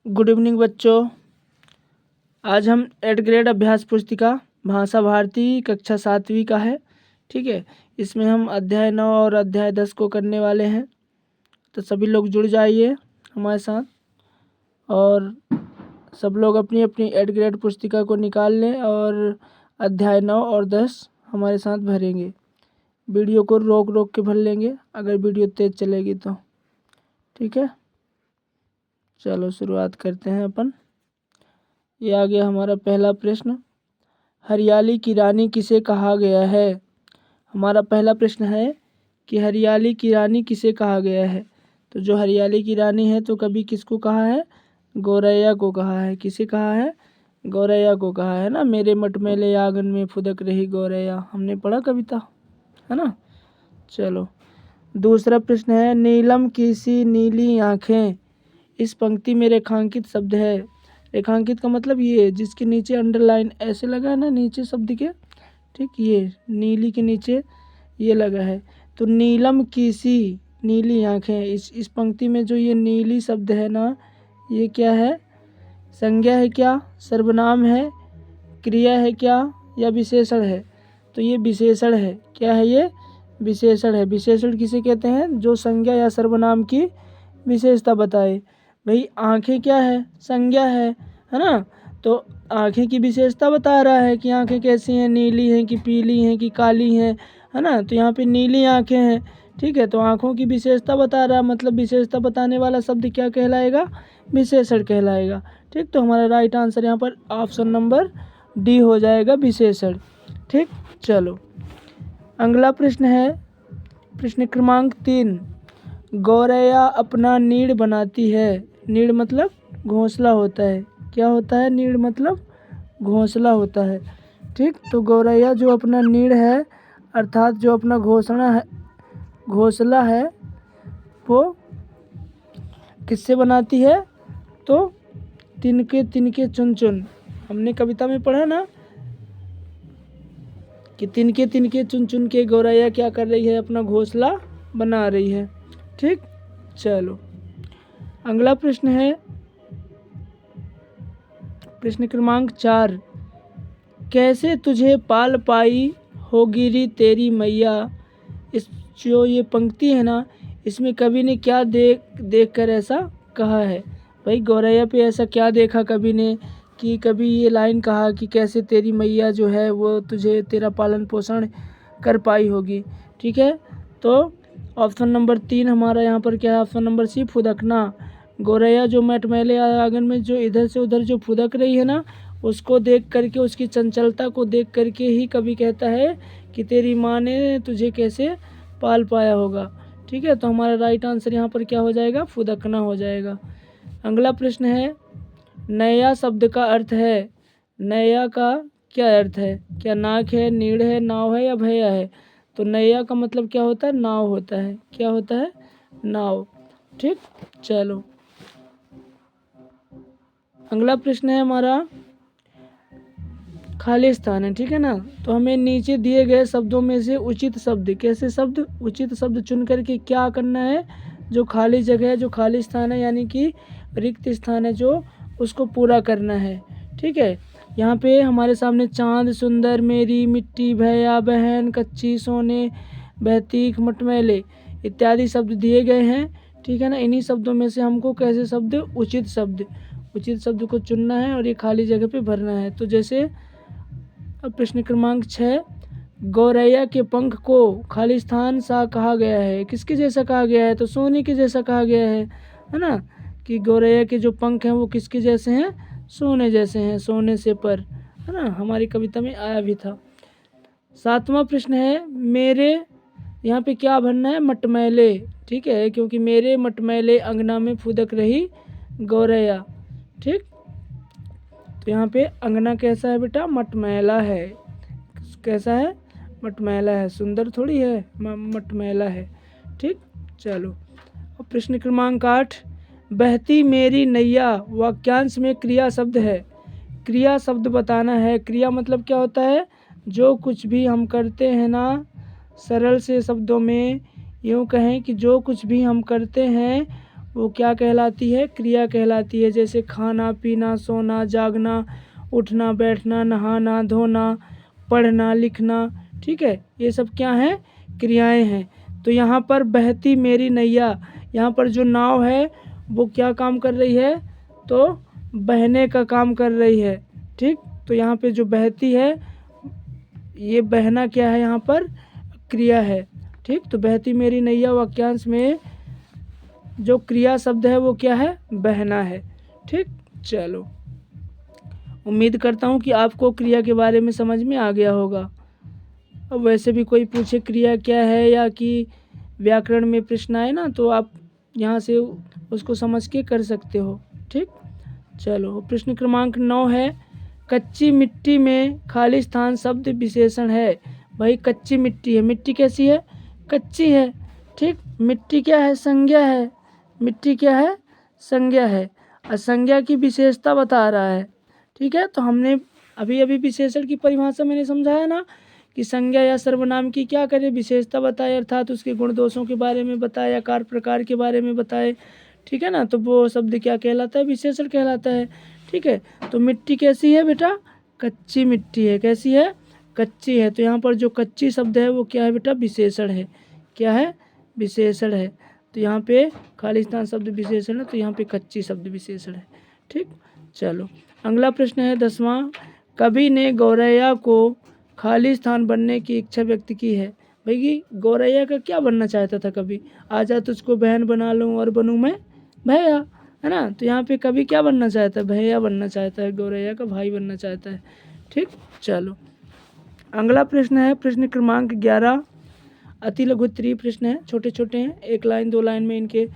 Good evening बच्चों। आज हम 8th ग्रेड अभ्यास पुस्तिका भाषा भारती कक्षा 7वीं का है। ठीक है, इसमें हम अध्याय 9 और अध्याय 10 को करने वाले हैं। तो सभी लोग जुड़ जाइए हमारे साथ और सब लोग अपनी अपनी 8th ग्रेड पुस्तिका को निकाल लें और अध्याय 9 और 10 हमारे साथ भरेंगे। वीडियो को रोक रोक के भर लेंगे अगर वीडियो तेज़ चलेगी तो। ठीक है, चलो शुरुआत करते हैं अपन। ये आ गया हमारा पहला प्रश्न, हरियाली की रानी किसे कहा गया है। हमारा पहला प्रश्न है कि हरियाली की रानी किसे कहा गया है। तो जो हरियाली की रानी है तो कभी किसको कहा है, गौरैया को कहा है। किसे कहा है, गौरैया को कहा है ना। मेरे मटमैले आंगन में फुदक रही गौरैया, हमने पढ़ा कविता, है ना। चलो दूसरा प्रश्न है, नीलम की सी नीली आँखें। इस पंक्ति में रेखांकित शब्द है। रेखांकित का मतलब ये जिसके नीचे अंडरलाइन ऐसे लगा है ना, नीचे शब्द के, ठीक, ये नीली के नीचे ये लगा है। तो नीलम की सी नीली आँखें, इस पंक्ति में जो ये नीली शब्द है ना, ये क्या है, संज्ञा है क्या, सर्वनाम है, क्रिया है क्या, या विशेषण है। तो ये विशेषण है। क्या है ये, विशेषण है। विशेषण किसे कहते हैं, जो संज्ञा या सर्वनाम की विशेषता बताए। भाई आँखें क्या है, संज्ञा है ना। तो आँखें की विशेषता बता रहा है कि आँखें कैसी हैं, नीली हैं कि पीली हैं कि काली हैं, है ना। तो यहाँ पे नीली आँखें हैं, ठीक है। तो आँखों की विशेषता बता रहा है, मतलब विशेषता बताने वाला शब्द क्या कहलाएगा, विशेषण कहलाएगा। ठीक, तो हमारा राइट आंसर यहाँ पर ऑप्शन नंबर डी हो जाएगा, विशेषण। ठीक, चलो अगला प्रश्न है, प्रश्न क्रमांक 3, गौरैया अपना नीड़ बनाती है। नीड़ मतलब घोंसला होता है। क्या होता है, नीड़ मतलब घोंसला होता है। ठीक, तो गौरैया जो अपना नीड़ है अर्थात जो अपना घोंसला है वो किससे बनाती है, तो तिनके तिनके चुन चुन। हमने कविता में पढ़ा ना कि तिनके तिनके चुन चुन के गौरैया क्या कर रही है, अपना घोंसला बना रही है। ठीक, चलो अगला प्रश्न है, प्रश्न क्रमांक 4, कैसे तुझे पाल पाई होगी री तेरी मैया। इस जो ये पंक्ति है ना, इसमें कवि ने क्या देख कर ऐसा कहा है। भाई गौरैया पे ऐसा क्या देखा कवि ने कि कभी ये लाइन कहा कि कैसे तेरी मैया जो है वो तुझे तेरा पालन पोषण कर पाई होगी। ठीक है, तो ऑप्शन नंबर 3 हमारा यहाँ पर क्या है, ऑप्शन नंबर सी, फुदकना। गौरैया जो मटमैले आंगन में जो इधर से उधर जो फुदक रही है ना, उसको देख करके, उसकी चंचलता को देख करके ही कवि कहता है कि तेरी माँ ने तुझे कैसे पाल पाया होगा। ठीक है, तो हमारा राइट आंसर यहाँ पर क्या हो जाएगा, फुदकना हो जाएगा। अगला प्रश्न है, नया शब्द का अर्थ है। नया का क्या अर्थ है, क्या नाक है, नीड़ है, नाव है या भैया है। तो नया का मतलब क्या होता है, नाव होता है। क्या होता है, नाव। ठीक, चलो अगला प्रश्न है हमारा, खाली स्थान है, ठीक है ना। तो हमें नीचे दिए गए शब्दों में से उचित शब्द, कैसे शब्द, उचित शब्द चुन करके क्या करना है, जो खाली जगह है, जो खाली स्थान है यानी कि रिक्त स्थान है, जो उसको पूरा करना है। ठीक है, यहाँ पे हमारे सामने चांद, सुंदर, मेरी, मिट्टी, भैया, बहन, कच्ची, सोने, बहतीक, मटमैले इत्यादि शब्द दिए गए हैं। ठीक है ना, इन्हीं शब्दों में से हमको कैसे शब्द, उचित शब्द को चुनना है और ये खाली जगह पे भरना है। तो जैसे अब प्रश्न क्रमांक 6, गौरैया के पंख को खाली स्थान सा कहा गया है। किसके जैसा कहा गया है, तो सोने के जैसा कहा गया है ना। कि गौरैया के जो पंख हैं वो किसके जैसे हैं, सोने जैसे हैं, सोने से पर, है ना, हमारी कविता में आया भी था। 7वां प्रश्न है, मेरे, यहाँ पे क्या भरना है, मटमैले। ठीक है, क्योंकि मेरे मटमैले अंगना में फुदक रही गौरैया। ठीक, तो यहाँ पे अंगना कैसा है बेटा, मटमैला है। कैसा है, मटमैला है, सुंदर थोड़ी है, मटमैला है। ठीक, चलो अब प्रश्न क्रमांक 8, बहती मेरी नैया वाक्यांश में क्रिया शब्द है। क्रिया शब्द बताना है। क्रिया मतलब क्या होता है, जो कुछ भी हम करते हैं ना, सरल से शब्दों में यूँ कहें कि जो कुछ भी हम करते हैं वो क्या कहलाती है? क्रिया कहलाती है। जैसे खाना, पीना, सोना, जागना, उठना, बैठना, नहाना, धोना, पढ़ना, लिखना, ठीक है, ये सब क्या हैं? क्रियाएं हैं। तो यहाँ पर बहती मेरी नैया, यहाँ पर जो नाव है वो क्या काम कर रही है? तो बहने का काम कर रही है, ठीक। तो यहाँ पे जो बहती है, ये बहना क्या है? यहाँ पर क्रिया है, ठीक। तो बहती मेरी नैया वाक्यांश में जो क्रिया शब्द है वो क्या है? बहना है, ठीक। चलो, उम्मीद करता हूँ कि आपको क्रिया के बारे में समझ में आ गया होगा। अब वैसे भी कोई पूछे क्रिया क्या है या कि व्याकरण में प्रश्न आए ना, तो आप यहाँ से उसको समझ के कर सकते हो, ठीक। चलो, प्रश्न क्रमांक 9 है, कच्ची मिट्टी में खाली स्थान शब्द विशेषण है। भाई कच्ची मिट्टी है, मिट्टी कैसी है? कच्ची है, ठीक। मिट्टी क्या है? संज्ञा है। मिट्टी क्या है? संज्ञा है। असंज्ञा की विशेषता बता रहा है, ठीक है। तो हमने अभी विशेषण की परिभाषा मैंने समझाया ना कि संज्ञा या सर्वनाम की क्या करे? विशेषता बताए, अर्थात उसके गुण दोषों के बारे में बताए, आकार प्रकार के बारे में बताए, ठीक है ना। तो वो शब्द क्या कहलाता है? विशेषण कहलाता है, ठीक है। तो मिट्टी कैसी है बेटा? कच्ची मिट्टी है। कैसी है? कच्ची है। तो यहाँ पर जो कच्ची शब्द है वो क्या है बेटा? विशेषण है। क्या है? विशेषण है। तो यहाँ पे खाली स्थान शब्द विशेषण है, तो यहाँ पे कच्ची शब्द विशेषण है, ठीक। चलो, अगला प्रश्न है 10वां, कवि ने गौरैया को खाली स्थान बनने की इच्छा व्यक्त की है। भाई गौरैया का क्या बनना चाहता था कवि? आजा तुझको बहन बना लूँ और बनूँ मैं भैया, है ना। तो यहाँ पे कवि क्या बनना चाहता है? भैया बनना चाहता है, गौरैया का भाई बनना चाहता है, ठीक। चलो, अगला प्रश्न है प्रश्न क्रमांक 11, अति लघु उत्तरीय प्रश्न है, छोटे छोटे हैं, 1 लाइन 2 लाइन में इनके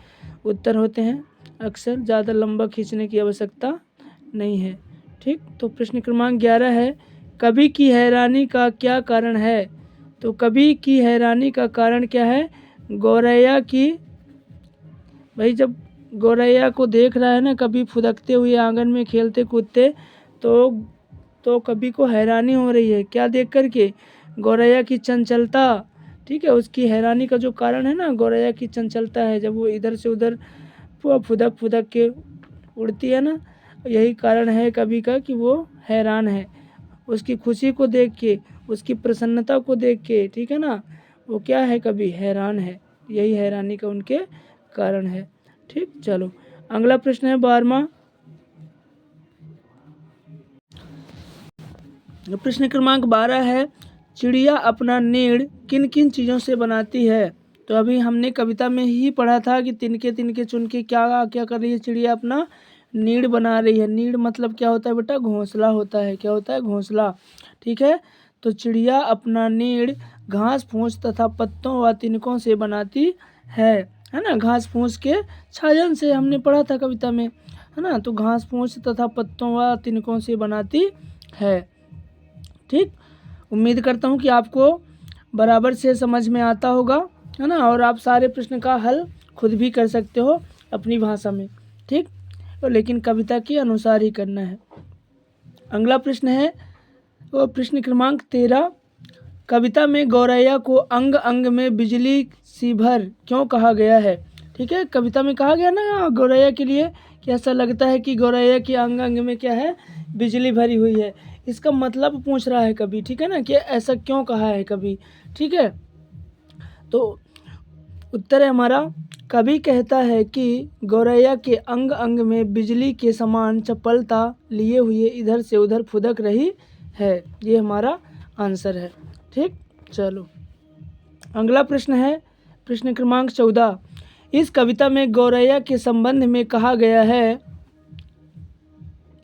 उत्तर होते हैं अक्सर, ज़्यादा लंबा खींचने की आवश्यकता नहीं है, ठीक। तो प्रश्न क्रमांक 11 है, कवि की हैरानी का क्या कारण है? तो कवि की हैरानी का कारण क्या है? गौरैया की, भाई जब गौरैया को देख रहा है ना कभी फुदकते हुए आंगन में खेलते कूदते, तो कवि को हैरानी हो रही है। क्या देख कर के? गौरैया की चंचलता, ठीक है। उसकी हैरानी का जो कारण है ना, गौरैया की चंचलता है, जब वो इधर से उधर फुदक फुदक के उड़ती है ना, यही कारण है कवि का कि वो हैरान है। उसकी खुशी को देख के, उसकी प्रसन्नता को देख के, ठीक है ना, वो क्या है? कवि हैरान है। यही हैरानी का उनके कारण है, ठीक। चलो, अगला प्रश्न है 12वां, प्रश्न क्रमांक 12 है, चिड़िया अपना नीड़ किन किन चीज़ों से बनाती है? तो अभी हमने कविता में ही पढ़ा था कि तिनके तिनके चुन के क्या क्या कर रही है? चिड़िया अपना नीड़ बना रही है। नीड़ मतलब क्या होता है बेटा? घोंसला होता है। क्या होता है? घोंसला, ठीक है। तो चिड़िया अपना नीड़ घास फूस तथा पत्तों व तिनकों से बनाती है ना। घास फूस के छाजन से हमने पढ़ा था कविता में, है ना। तो घास फूस तथा पत्तों व तिनकों से बनाती है, ठीक। उम्मीद करता हूँ कि आपको बराबर से समझ में आता होगा, है ना। और आप सारे प्रश्न का हल खुद भी कर सकते हो अपनी भाषा में, ठीक। लेकिन कविता के अनुसार ही करना है। अगला प्रश्न है वो प्रश्न क्रमांक 13, कविता में गौरैया को अंग अंग में बिजली सी भर क्यों कहा गया है? ठीक है, कविता में कहा गया ना गौरैया के लिए कि ऐसा लगता है कि गौरैया के अंग अंग में क्या है? बिजली भरी हुई है। इसका मतलब पूछ रहा है कवि, ठीक है ना, कि ऐसा क्यों कहा है कवि, ठीक है। तो उत्तर है हमारा, कवि कहता है कि गौरैया के अंग अंग में बिजली के समान चपलता लिए हुए इधर से उधर फुदक रही है। ये हमारा आंसर है, ठीक। चलो, अगला प्रश्न है प्रश्न क्रमांक 14, इस कविता में गौरैया के संबंध में कहा गया है,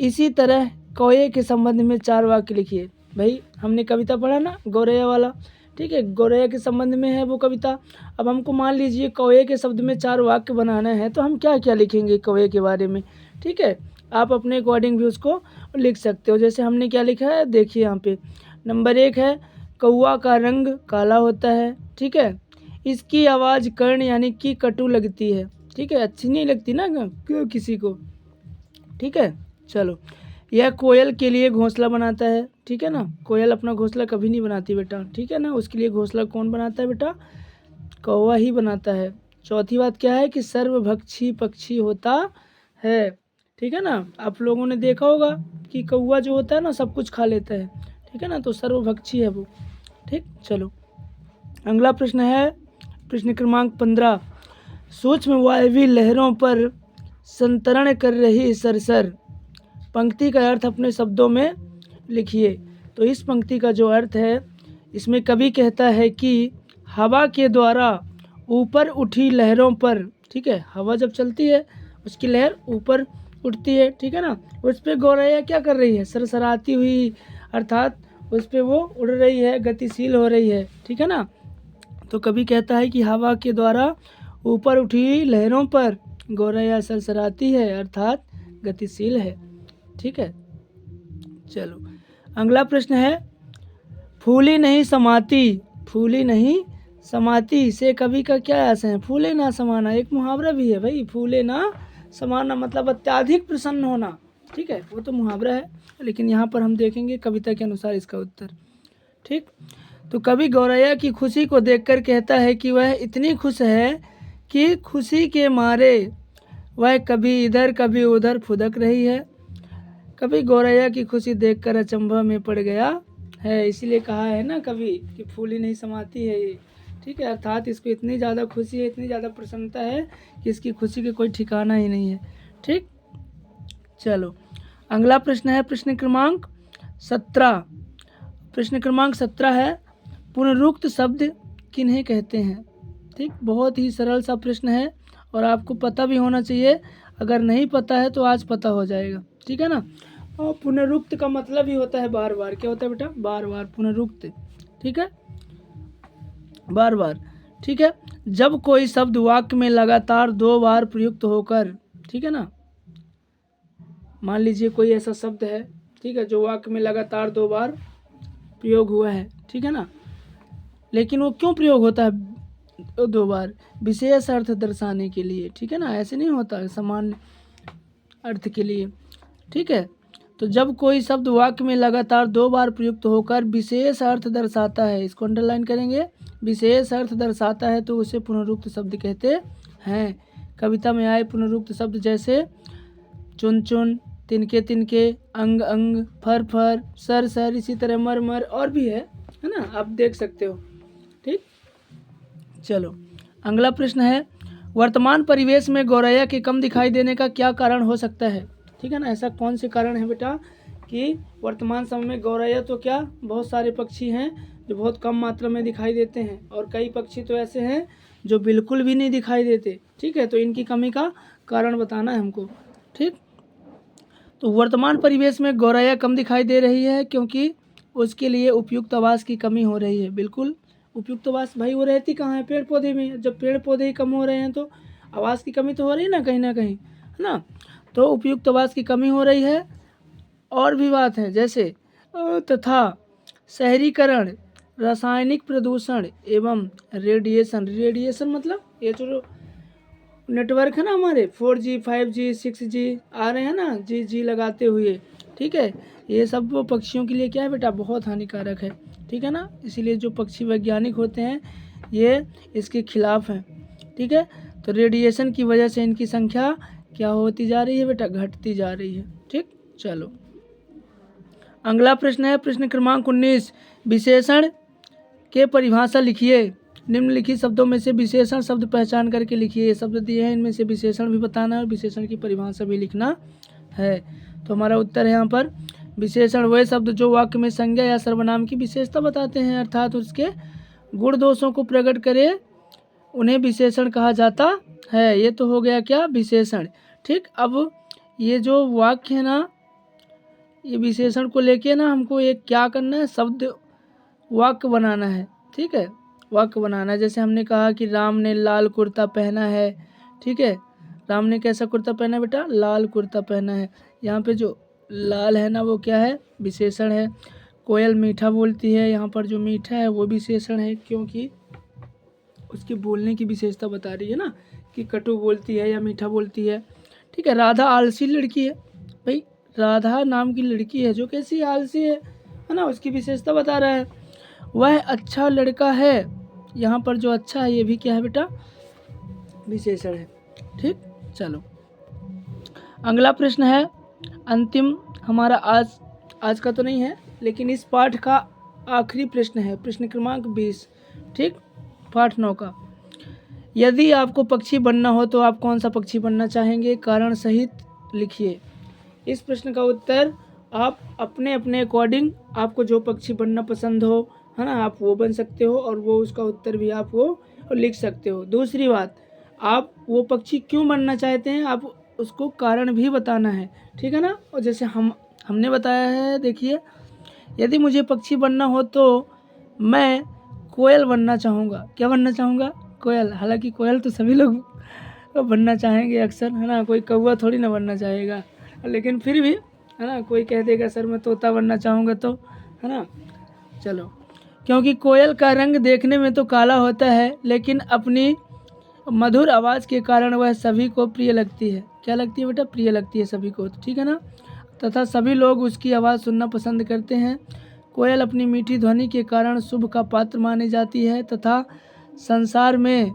इसी तरह कौए के संबंध में 4 वाक्य लिखिए। भाई हमने कविता पढ़ा ना गौरैया वाला, ठीक है, गौरैया के संबंध में है वो कविता। अब हमको मान लीजिए कौए के शब्द में 4 वाक्य बनाना है, तो हम क्या क्या लिखेंगे कौए के बारे में, ठीक है। आप अपने अकॉर्डिंग भी उसको लिख सकते हो। जैसे हमने क्या लिखा है, देखिए यहाँ पे नंबर 1 है, कौआ का रंग काला होता है, ठीक है। इसकी आवाज़ कर्ण यानी कि कटु लगती है, ठीक है, अच्छी नहीं लगती ना किसी को, ठीक है। चलो, यह कोयल के लिए घोंसला बनाता है, ठीक है ना। कोयल अपना घोंसला कभी नहीं बनाती बेटा, ठीक है ना। उसके लिए घोंसला कौन बनाता है बेटा? कौवा ही बनाता है। चौथी बात क्या है कि सर्वभक्षी पक्षी होता है, ठीक है ना। आप लोगों ने देखा होगा कि कौवा जो होता है ना सब कुछ खा लेता है, ठीक है ना, तो सर्वभक्षी है वो। ठीक, चलो अगला प्रश्न है प्रश्न क्रमांक 15। सूक्ष्म वायवीय लहरों पर संतरण कर रही सरसर, पंक्ति का अर्थ अपने शब्दों में लिखिए। तो इस पंक्ति का जो अर्थ है, इसमें कवि कहता है कि हवा के द्वारा ऊपर उठी लहरों पर, ठीक है, हवा जब चलती है उसकी लहर ऊपर उठती है, ठीक है ना, उस पर गौरैया क्या कर रही है, सरसराती हुई, अर्थात उस पर वो उड़ रही है, गतिशील हो रही है, ठीक है ना। तो कवि कहता है कि हवा के द्वारा ऊपर उठी लहरों पर गौरैया सरसराती है, अर्थात गतिशील है, ठीक है। चलो अगला प्रश्न है फूली नहीं समाती, फूली नहीं समाती से कवि का क्या आशय है, फूले ना समाना, एक मुहावरा भी है भाई, फूले ना समाना मतलब अत्यधिक प्रसन्न होना, ठीक है, वो तो मुहावरा है, लेकिन यहाँ पर हम देखेंगे कविता के अनुसार इसका उत्तर। ठीक, तो कवि गौरैया की खुशी को देखकर कहता है कि वह इतनी खुश है कि खुशी के मारे वह कभी इधर कभी उधर फुदक रही है। कवि गौरैया की खुशी देखकर अचंभा में पड़ गया है, इसीलिए कहा है ना कवि कि फूली नहीं समाती है ये, ठीक है, अर्थात इसको इतनी ज़्यादा खुशी है, इतनी ज़्यादा प्रसन्नता है कि इसकी खुशी का कोई ठिकाना ही नहीं है। ठीक, चलो अगला प्रश्न है प्रश्न क्रमांक 17। प्रश्न क्रमांक 17 है पुनरुक्त शब्द किन्हें कहते हैं। ठीक, बहुत ही सरल सा प्रश्न है और आपको पता भी होना चाहिए, अगर नहीं पता है तो आज पता हो जाएगा, ठीक है ना। और पुनरुक्त का मतलब ही होता है बार बार, क्या होता है बेटा, बार बार, पुनरुक्त, ठीक है, बार बार, ठीक है। जब कोई शब्द वाक्य में लगातार 2 बार प्रयुक्त होकर, ठीक है ना, मान लीजिए कोई ऐसा शब्द है, ठीक है, जो वाक्य में लगातार 2 बार प्रयोग हुआ है, ठीक है ना, लेकिन वो क्यों प्रयोग होता है 2 बार, विशेष अर्थ दर्शाने के लिए, ठीक है ना, ऐसे नहीं होता है सामान्य अर्थ के लिए, ठीक है। तो जब कोई शब्द वाक्य में लगातार 2 बार प्रयुक्त होकर विशेष अर्थ दर्शाता है, इसको अंडरलाइन करेंगे, विशेष अर्थ दर्शाता है तो उसे पुनरुक्त शब्द कहते हैं। कविता में आए पुनरुक्त शब्द जैसे चुन चुन, तिनके तिनके, अंग अंग, फर फर, सर सर, इसी तरह मर मर और भी है ना, आप देख सकते हो। ठीक, चलो अगला प्रश्न है वर्तमान परिवेश में गौरैया के कम दिखाई देने का क्या कारण हो सकता है। ठीक है ना, ऐसा कौन से कारण है बेटा कि वर्तमान समय में गौरैया तो क्या बहुत सारे पक्षी हैं जो बहुत कम मात्रा में दिखाई देते हैं और कई पक्षी तो ऐसे हैं जो बिल्कुल भी नहीं दिखाई देते, ठीक है, तो इनकी कमी का कारण बताना है हमको। ठीक, तो वर्तमान परिवेश में गौरैया कम दिखाई दे रही है क्योंकि उसके लिए उपयुक्त आवास की कमी हो रही है। बिल्कुल, उपयुक्त आवास भाई वो रहती कहाँ है, पेड़ पौधे में, जब पेड़ पौधे ही कम हो रहे हैं तो आवास की कमी तो हो रही है ना कहीं, है ना, तो उपयुक्त आवास की कमी हो रही है। और भी बात है जैसे तथा शहरीकरण, रासायनिक प्रदूषण एवं रेडिएशन, रेडिएशन मतलब ये जो नेटवर्क है ना हमारे 4G 5G 6G आ रहे हैं ना, जी लगाते हुए, ठीक है, ये सब वो पक्षियों के लिए क्या है बेटा बहुत हानिकारक है, ठीक है ना, इसीलिए जो पक्षी वैज्ञानिक होते हैं ये इसके खिलाफ हैं। ठीक है, तो रेडिएशन की वजह से इनकी संख्या क्या होती जा रही है बेटा, घटती जा रही है। ठीक, चलो अगला प्रश्न है प्रश्न क्रमांक 19 विशेषण के परिभाषा लिखिए। निम्नलिखित शब्दों में से विशेषण शब्द पहचान करके लिखिए। ये शब्द दिए हैं, इनमें से विशेषण भी बताना है और विशेषण की परिभाषा भी लिखना है। तो हमारा उत्तर है यहाँ पर विशेषण वह शब्द जो वाक्य में संज्ञा या सर्वनाम की विशेषता बताते हैं, अर्थात उसके गुण दोषों को प्रकट करे, उन्हें विशेषण कहा जाता है। ये तो हो गया क्या विशेषण। ठीक, अब ये जो वाक्य है ना, ये विशेषण को लेके ना हमको एक क्या करना है, शब्द वाक्य बनाना है। ठीक है, वाक्य बनाना है। जैसे हमने कहा कि राम ने लाल कुर्ता पहना है, ठीक है, राम ने कैसा कुर्ता पहना है बेटा, लाल कुर्ता पहना है। यहाँ पे जो लाल है ना वो क्या है, विशेषण है। कोयल मीठा बोलती है, यहाँ पर जो मीठा है वो विशेषण है क्योंकि उसके बोलने की विशेषता बता रही है ना कि कटु बोलती है या मीठा बोलती है। ठीक है, राधा आलसी लड़की है, भाई राधा नाम की लड़की है जो कैसी आलसी है ना, उसकी विशेषता बता रहा है। वह अच्छा लड़का है, यहाँ पर जो अच्छा है ये भी क्या है बेटा विशेषण है। ठीक, चलो अगला प्रश्न है, अंतिम हमारा आज का तो नहीं है, लेकिन इस पाठ का आखिरी प्रश्न है, प्रश्न क्रमांक 20। ठीक, पाठ 9 का। यदि आपको पक्षी बनना हो तो आप कौन सा पक्षी बनना चाहेंगे, कारण सहित लिखिए। इस प्रश्न का उत्तर आप अपने अपने अकॉर्डिंग, आपको जो पक्षी बनना पसंद हो, है ना, आप वो बन सकते हो, और वो उसका उत्तर भी आप वो लिख सकते हो। दूसरी बात, आप वो पक्षी क्यों बनना चाहते हैं, आप उसको कारण भी बताना है। ठीक है ना। और जैसे हमने बताया है, देखिए, यदि मुझे पक्षी बनना हो तो मैं कोयल बनना चाहूँगा। क्या बनना चाहूँगा? कोयल। हालांकि कोयल तो सभी लोग बनना चाहेंगे अक्सर, है ना, कोई कौवा थोड़ी ना बनना चाहेगा, लेकिन फिर भी, है ना, कोई कह देगा सर मैं तोता बनना चाहूँगा, तो है ना। चलो, क्योंकि कोयल का रंग देखने में तो काला होता है, लेकिन अपनी मधुर आवाज़ के कारण वह सभी को प्रिय लगती है। क्या लगती है बेटा? प्रिय लगती है सभी को, ठीक है ना। तथा सभी लोग उसकी आवाज़ सुनना पसंद करते हैं। कोयल अपनी मीठी ध्वनि के कारण शुभ का पात्र मानी जाती है तथा संसार में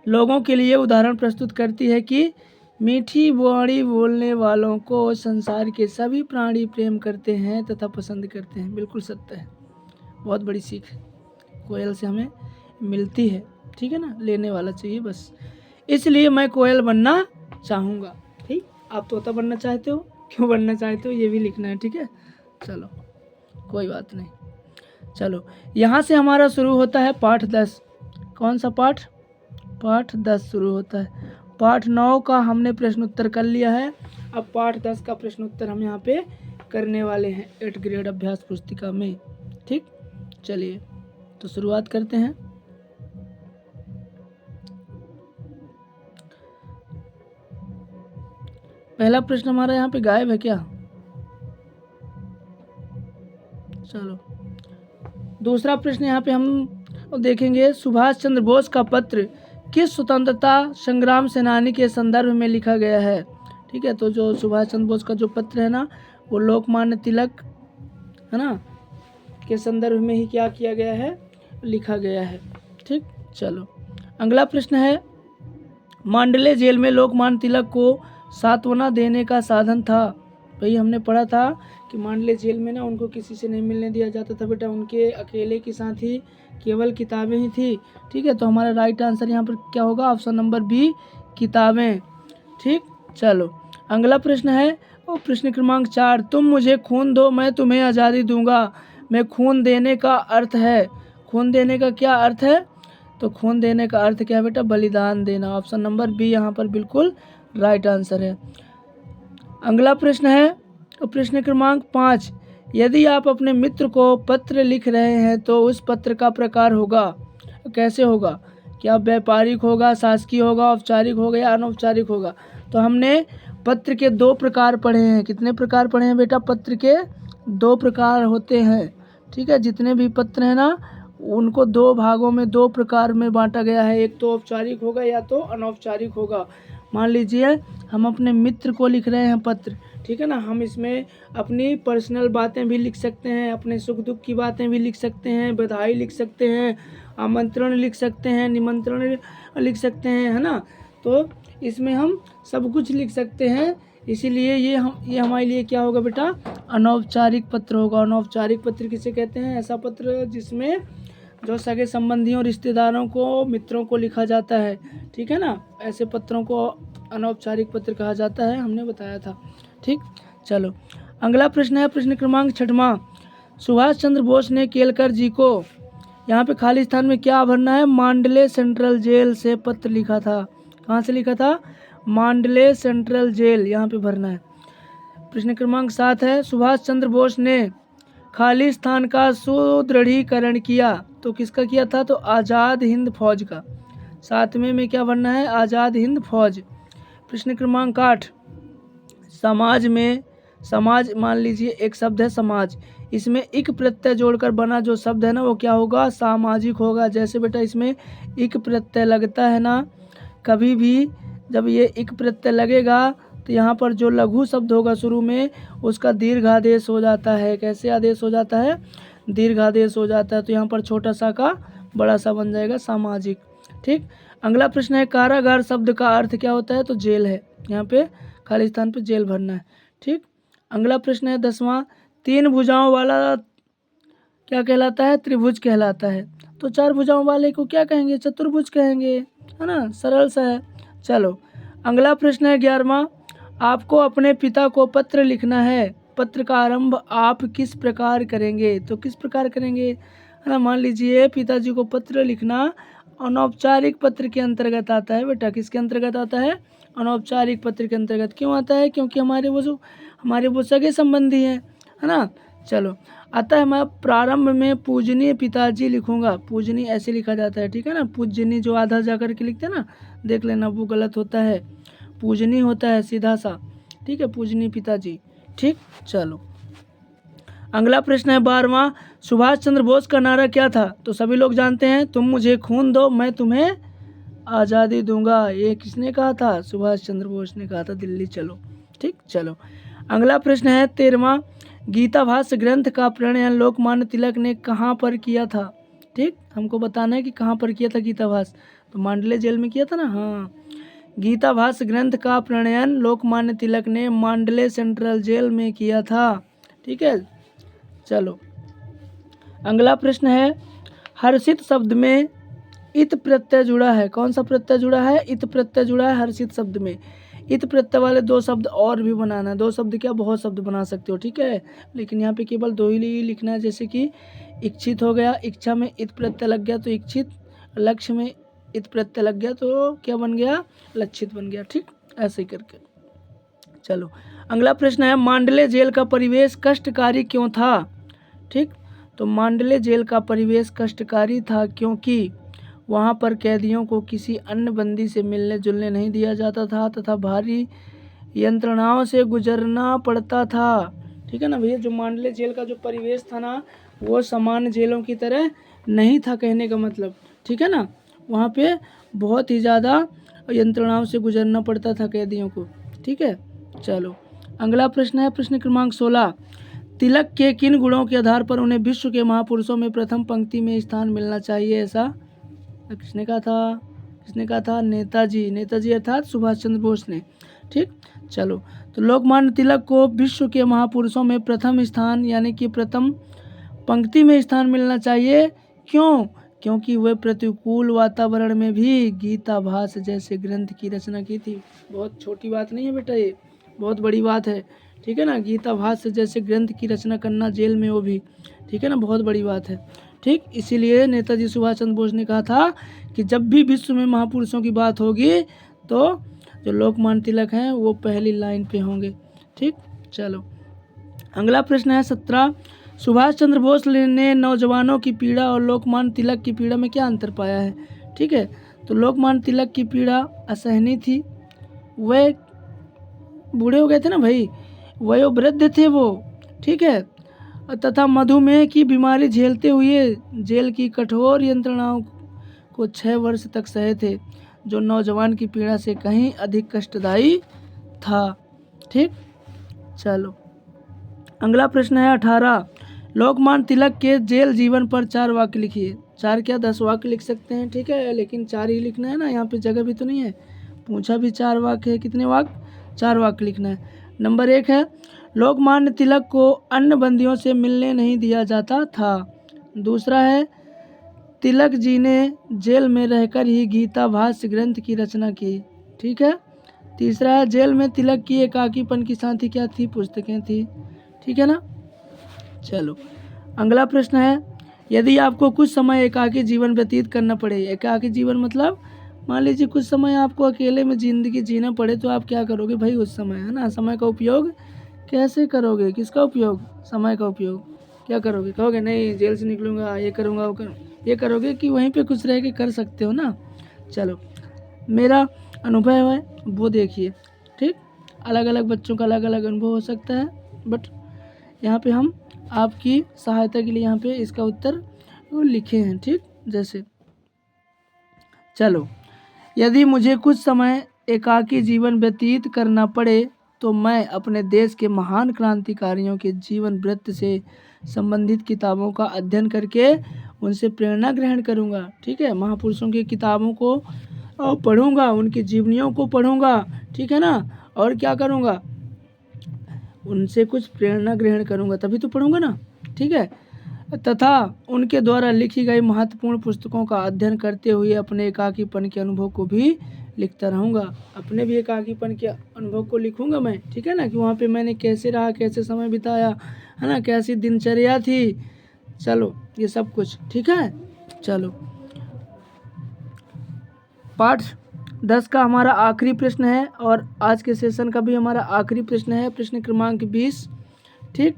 लोगों के लिए उदाहरण प्रस्तुत करती है कि मीठी वाणी बोलने वालों को संसार के सभी प्राणी प्रेम करते हैं तथा पसंद करते हैं। बिल्कुल सत्य है, बहुत बड़ी सीख कोयल से हमें मिलती है, ठीक है ना। लेने वाला चाहिए बस, इसलिए मैं कोयल बनना चाहूँगा। ठीक, आप तोता बनना चाहते हो, क्यों बनना चाहते हो, ये भी लिखना है, ठीक है। चलो, कोई बात नहीं। चलो, यहाँ से हमारा शुरू होता है पाठ 10। कौन सा पाठ? पाठ 10 शुरू होता है। पाठ 9 का हमने प्रश्न उत्तर कर लिया है, अब पाठ 10 का प्रश्न उत्तर हम यहाँ पे करने वाले हैं 8th ग्रेड अभ्यास पुस्तिका में। ठीक, चलिए तो शुरुआत करते हैं। पहला प्रश्न हमारा यहाँ पे गायब है क्या? चलो, दूसरा प्रश्न यहाँ पे हम देखेंगे, सुभाष चंद्र बोस का पत्र किस स्वतंत्रता संग्राम सेनानी के संदर्भ में लिखा गया है? ठीक है, तो जो सुभाष चंद्र बोस का जो पत्र है ना, वो लोकमान्य तिलक, है ना, के संदर्भ में ही क्या किया गया है, लिखा गया है। ठीक, चलो अगला प्रश्न है, मांडले जेल में लोकमान्य तिलक को सांत्वना देने का साधन था। भाई हमने पढ़ा था कि मांडले जेल में ना उनको किसी से नहीं मिलने दिया जाता था बेटा, उनके अकेले के साथ ही केवल किताबें ही थी। ठीक है, तो हमारा राइट आंसर यहाँ पर क्या होगा? ऑप्शन नंबर बी, किताबें। ठीक, चलो अगला प्रश्न है, और प्रश्न क्रमांक 4, तुम मुझे खून दो मैं तुम्हें आज़ादी दूंगा में खून देने का अर्थ है। खून देने का क्या अर्थ है? तो खून देने का अर्थ क्या है बेटा? बलिदान देना। ऑप्शन नंबर बी यहाँ पर बिल्कुल राइट आंसर है। अगला प्रश्न है, प्रश्न क्रमांक 5, यदि आप अपने मित्र को पत्र लिख रहे हैं तो उस पत्र का प्रकार होगा, कैसे होगा? क्या व्यापारिक होगा, शासकीय होगा, औपचारिक होगा या अनौपचारिक होगा? तो हमने पत्र के 2 प्रकार पढ़े हैं। कितने प्रकार पढ़े हैं बेटा? पत्र के 2 प्रकार होते हैं। ठीक है, जितने भी पत्र हैं ना, उनको 2 भागों में 2 प्रकार में बांटा गया है। एक तो औपचारिक होगा या तो अनौपचारिक होगा। मान लीजिए हम अपने मित्र को लिख रहे हैं पत्र, ठीक है ना, हम इसमें अपनी पर्सनल बातें भी लिख सकते हैं, अपने सुख दुख की बातें भी लिख सकते हैं, बधाई लिख सकते हैं, आमंत्रण लिख सकते हैं, निमंत्रण लिख सकते हैं, है ना। तो इसमें हम सब कुछ लिख सकते हैं, इसीलिए ये हमारे लिए क्या होगा बेटा? अनौपचारिक पत्र होगा। अनौपचारिक पत्र किसे कहते हैं? ऐसा पत्र जिसमें जो सगे संबंधियों, रिश्तेदारों को, मित्रों को लिखा जाता है, ठीक है ना, ऐसे पत्रों को अनौपचारिक पत्र कहा जाता है, हमने बताया था। ठीक, चलो अगला प्रश्न है, प्रश्न क्रमांक 6वां, सुभाष चंद्र बोस ने केलकर जी को, यहाँ पे खाली स्थान में क्या भरना है? मांडले सेंट्रल जेल से पत्र लिखा था। कहाँ से लिखा था? मांडले सेंट्रल जेल, यहाँ पे भरना है। प्रश्न क्रमांक 7 है, सुभाष चंद्र बोस ने खाली स्थान का सुदृढ़ीकरण किया, तो किसका किया था? तो आज़ाद हिंद फौज का। 7वें में क्या भरना है? आज़ाद हिंद फौज। प्रश्न क्रमांक 8, समाज में, समाज मान लीजिए एक शब्द है समाज, इसमें इक प्रत्यय जोड़कर बना जो शब्द है ना, वो क्या होगा? सामाजिक होगा। जैसे बेटा इसमें इक प्रत्यय लगता है ना, कभी भी जब ये इक प्रत्यय लगेगा तो यहाँ पर जो लघु शब्द होगा शुरू में, उसका दीर्घादेश हो जाता है। कैसे आदेश हो जाता है? दीर्घादेश हो जाता है। तो यहाँ पर छोटा सा का बड़ा सा बन जाएगा सामाजिक। ठीक, अगला प्रश्न है कारागार शब्द का अर्थ क्या होता है? तो जेल है, यहाँ पे खाली स्थान पे जेल भरना है। ठीक, अगला प्रश्न है 10वां, 3 भुजाओं वाला क्या कहलाता है? त्रिभुज कहलाता है। तो 4 भुजाओं वाले को क्या कहेंगे? चतुर्भुज कहेंगे, है ना, सरल सा है। चलो अगला प्रश्न है 11वां, आपको अपने पिता को पत्र लिखना है, पत्र का आरंभ आप किस प्रकार करेंगे? तो किस प्रकार करेंगे, है ना, मान लीजिए पिताजी को पत्र लिखना अनौपचारिक पत्र के अंतर्गत आता है बेटा। किसके अंतर्गत आता है? अनौपचारिक पत्र के अंतर्गत। क्यों आता है? क्योंकि हमारे वो सगे संबंधी हैं, है ना। चलो अतः मैं प्रारंभ में पूजनीय पिताजी लिखूंगा। पूजनीय ऐसे लिखा जाता है, ठीक है ना। पूजनीय जो आधा जा करके लिखते हैं ना, देख लेना वो गलत होता है, पूजनीय होता है सीधा सा, ठीक है, पूजनीय पिताजी। ठीक, चलो अगला प्रश्न है 12वां, सुभाष चंद्र बोस का नारा क्या था? तो सभी लोग जानते हैं, तुम मुझे खून दो मैं तुम्हें आज़ादी दूंगा। ये किसने कहा था? सुभाष चंद्र बोस ने कहा था, दिल्ली चलो। ठीक, चलो अगला प्रश्न है 13वां, गीता भाष्य ग्रंथ का प्रणयन लोकमान्य तिलक ने कहाँ पर किया था? ठीक, हमको बताना है कि कहाँ पर किया था गीता भाष्य। तो मांडले जेल में किया था ना। हाँ, गीता भाष्य ग्रंथ का प्रणयन लोकमान्य तिलक ने मांडले सेंट्रल जेल में किया था। ठीक है, चलो अगला प्रश्न है, हर्षित शब्द में इत प्रत्यय जुड़ा है। कौन सा प्रत्यय जुड़ा है? इत प्रत्यय जुड़ा है हर्षित शब्द में। इत प्रत्यय वाले 2 शब्द और भी बनाना है। 2 शब्द क्या, बहुत शब्द बना सकते हो, ठीक है, लेकिन यहाँ पे केवल 2 ही लिखना है। जैसे कि इच्छित हो गया, इच्छा में इत प्रत्यय लग गया तो इच्छित, लक्ष्य में इत प्रत्यय लग गया तो क्या बन गया? लक्षित बन गया। ठीक, ऐसे ही करके। चलो अगला प्रश्न है, मांडले जेल का परिवेश कष्टकारी क्यों था? ठीक, तो मांडले जेल का परिवेश कष्टकारी था क्योंकि वहाँ पर कैदियों को किसी अन्य बंदी से मिलने जुलने नहीं दिया जाता था तथा भारी यंत्रणाओं से गुजरना पड़ता था। ठीक है ना भैया, जो मांडले जेल का जो परिवेश था ना, वो सामान्य जेलों की तरह नहीं था, कहने का मतलब। ठीक है ना, वहाँ पे बहुत ही ज़्यादा यंत्रणाओं से गुजरना पड़ता था कैदियों को। ठीक है, चलो अगला प्रश्न है प्रश्न क्रमांक 16, तिलक के किन गुणों के आधार पर उन्हें विश्व के महापुरुषों में प्रथम पंक्ति में स्थान मिलना चाहिए? ऐसा किसने कहा था? किसने कहा था? नेताजी। नेताजी अर्थात सुभाष चंद्र बोस ने। ठीक, चलो तो लोकमान्य तिलक को विश्व के महापुरुषों में प्रथम स्थान यानी कि प्रथम पंक्ति में स्थान मिलना चाहिए। क्यों? क्योंकि वे प्रतिकूल वातावरण में भी गीता भाष्य जैसे ग्रंथ की रचना की थी। बहुत छोटी बात नहीं है बेटा, ये बहुत बड़ी बात है। ठीक है ना, गीता भाष्य जैसे ग्रंथ की रचना करना जेल में, वो भी, ठीक है ना, बहुत बड़ी बात है। ठीक, इसीलिए नेताजी सुभाष चंद्र बोस ने कहा था कि जब भी विश्व में महापुरुषों की बात होगी तो जो लोकमान्य तिलक हैं वो पहली लाइन पे होंगे। ठीक, चलो अगला प्रश्न है 17, सुभाष चंद्र बोस ने नौजवानों की पीड़ा और लोकमान्य तिलक की पीड़ा में क्या अंतर पाया है? ठीक है, तो लोकमान्य तिलक की पीड़ा असहनीय थी, वे बूढ़े हो गए थे ना भाई, वयोवृद्ध थे वो। ठीक है, तथा मधुमेह की बीमारी झेलते हुए जेल की कठोर यंत्रणाओं को 6 वर्ष तक सहे थे, जो नौजवान की पीड़ा से कहीं अधिक कष्टदायी था। ठीक, चलो अगला प्रश्न है 18, लोकमान्य तिलक के जेल जीवन पर 4 वाक्य लिखिए। 4 क्या 10 वाक्य लिख सकते हैं, ठीक है, लेकिन 4 ही लिखना है ना, यहाँ पे जगह भी तो नहीं है। पूछा भी 4 वाक्य है, कितने वाक्य? 4 वाक्य लिखना है। नंबर 1 है, लोकमान्य तिलक को अन्य बंदियों से मिलने नहीं दिया जाता था। दूसरा है, तिलक जी ने जेल में रहकर ही गीता भाष्य ग्रंथ की रचना की। ठीक है, तीसरा है, जेल में तिलक की एकाकीपन की साथी क्या थी? पुस्तकें थी। ठीक है ना, चलो अगला प्रश्न है, यदि आपको कुछ समय एकाकी जीवन व्यतीत करना पड़े, एकाकी जीवन मतलब मान लीजिए कुछ समय आपको अकेले में जिंदगी जीना पड़े, तो आप क्या करोगे भाई उस समय, है ना। समय का उपयोग कैसे करोगे? किसका उपयोग? समय का उपयोग। क्या करोगे? कहोगे नहीं जेल से निकलूंगा, ये करूँगा, वो करूँगा, ये करोगे कि वहीं पे कुछ रह के कर सकते हो ना। चलो मेरा अनुभव है वो देखिए। ठीक, अलग अलग बच्चों का अलग अलग अनुभव हो सकता है, बट यहाँ पे हम आपकी सहायता के लिए यहाँ पे इसका उत्तर लिखे हैं। ठीक, जैसे चलो, यदि मुझे कुछ समय एकाकी जीवन व्यतीत करना पड़े तो मैं अपने देश के महान क्रांतिकारियों के जीवन वृत्त से संबंधित किताबों का अध्ययन करके उनसे प्रेरणा ग्रहण करूँगा। ठीक है, महापुरुषों की किताबों को और पढ़ूंगा, उनकी जीवनियों को पढ़ूंगा, ठीक है ना, और क्या करूंगा, उनसे कुछ प्रेरणा ग्रहण करूंगा, तभी तो पढ़ूंगा ना, ठीक है। तथा उनके द्वारा लिखी गई महत्वपूर्ण पुस्तकों का अध्ययन करते हुए अपने एकाकीपन के अनुभव को भी लिखता रहूँगा। अपने भी एकाकीपन के अनुभव को लिखूंगा मैं, ठीक है ना, कि वहाँ पे मैंने कैसे रहा, कैसे समय बिताया, है ना, कैसी दिनचर्या थी, चलो ये सब कुछ, ठीक है। चलो पाठ 10 का हमारा आखिरी प्रश्न है और आज के सेशन का भी हमारा आखिरी प्रश्न है, प्रश्न क्रमांक 20, ठीक।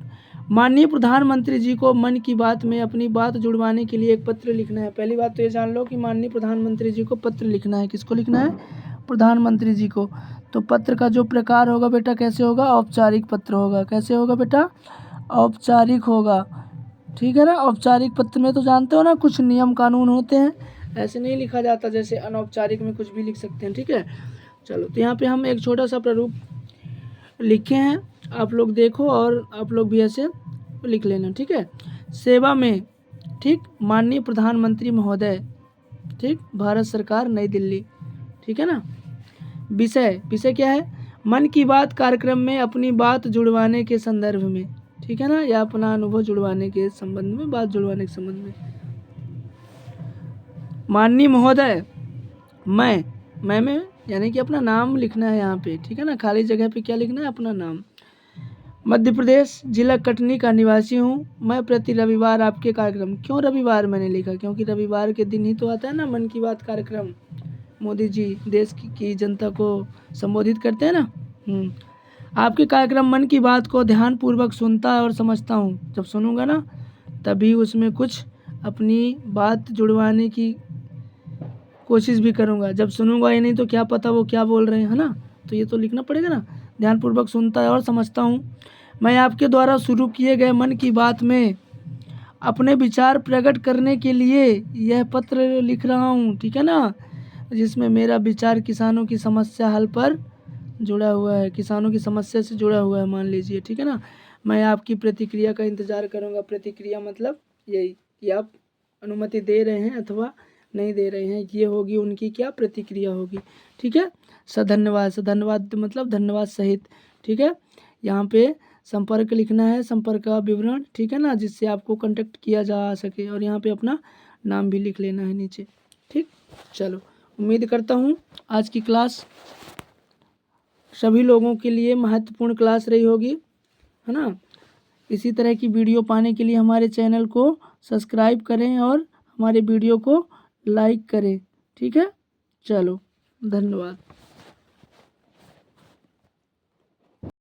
माननीय प्रधानमंत्री जी को मन की बात में अपनी बात जुड़वाने के लिए एक पत्र लिखना है। पहली बात तो ये जान लो कि माननीय प्रधानमंत्री जी को पत्र लिखना है। किसको लिखना है? प्रधानमंत्री जी को। तो पत्र का जो प्रकार होगा बेटा कैसे होगा? औपचारिक पत्र होगा। कैसे होगा बेटा? औपचारिक होगा, ठीक है ना। औपचारिक पत्र में तो जानते हो ना कुछ नियम कानून होते हैं, ऐसे नहीं लिखा जाता जैसे अनौपचारिक में कुछ भी लिख सकते हैं, ठीक है। चलो तो यहाँ पे हम एक छोटा सा प्रारूप लिखे हैं, आप लोग देखो और आप लोग भी ऐसे लिख लेना, ठीक है। सेवा में, ठीक, माननीय प्रधानमंत्री महोदय, ठीक, भारत सरकार, नई दिल्ली, ठीक है ना। विषय, विषय क्या है? मन की बात कार्यक्रम में अपनी बात जुड़वाने के संदर्भ में, ठीक है ना, या अपना अनुभव जुड़वाने के संबंध में, बात जुड़वाने के संबंध में। माननीय महोदय, मैं में यानी कि अपना नाम लिखना है यहाँ पे, ठीक है ना। खाली जगह पे क्या लिखना है? अपना नाम। मध्य प्रदेश, जिला कटनी का निवासी हूँ। मैं प्रति रविवार आपके कार्यक्रम, क्यों रविवार मैंने लिखा? क्योंकि रविवार के दिन ही तो आता है ना मन की बात कार्यक्रम। मोदी जी देश की जनता को संबोधित करते हैं ना। आपके कार्यक्रम मन की बात को ध्यानपूर्वक सुनता और समझता हूँ। जब सुनूंगा ना तभी उसमें कुछ अपनी बात जुड़वाने की कोशिश भी करूँगा। जब सुनूंगा ही नहीं तो क्या पता वो क्या बोल रहे हैं, है ना। तो ये तो लिखना पड़ेगा ना। ध्यानपूर्वक सुनता है और समझता हूँ। मैं आपके द्वारा शुरू किए गए मन की बात में अपने विचार प्रकट करने के लिए यह पत्र लिख रहा हूँ, ठीक है ना, जिसमें मेरा विचार किसानों की समस्या हल पर जुड़ा हुआ है, किसानों की समस्या से जुड़ा हुआ है, मान लीजिए, ठीक है ना। मैं आपकी प्रतिक्रिया का इंतज़ार करूँगा। प्रतिक्रिया मतलब यही कि आप अनुमति दे रहे हैं अथवा नहीं दे रहे हैं, ये होगी उनकी क्या प्रतिक्रिया होगी, ठीक है। सधन्यवाद, सधन्यवाद मतलब धन्यवाद सहित, ठीक है। यहाँ पे संपर्क लिखना है, संपर्क का विवरण, ठीक है ना, जिससे आपको कांटेक्ट किया जा सके, और यहाँ पे अपना नाम भी लिख लेना है नीचे, ठीक। चलो उम्मीद करता हूँ आज की क्लास सभी लोगों के लिए महत्वपूर्ण क्लास रही होगी, है ना। इसी तरह की वीडियो पाने के लिए हमारे चैनल को सब्सक्राइब करें और हमारे वीडियो को लाइक करें, ठीक है। चलो धन्यवाद।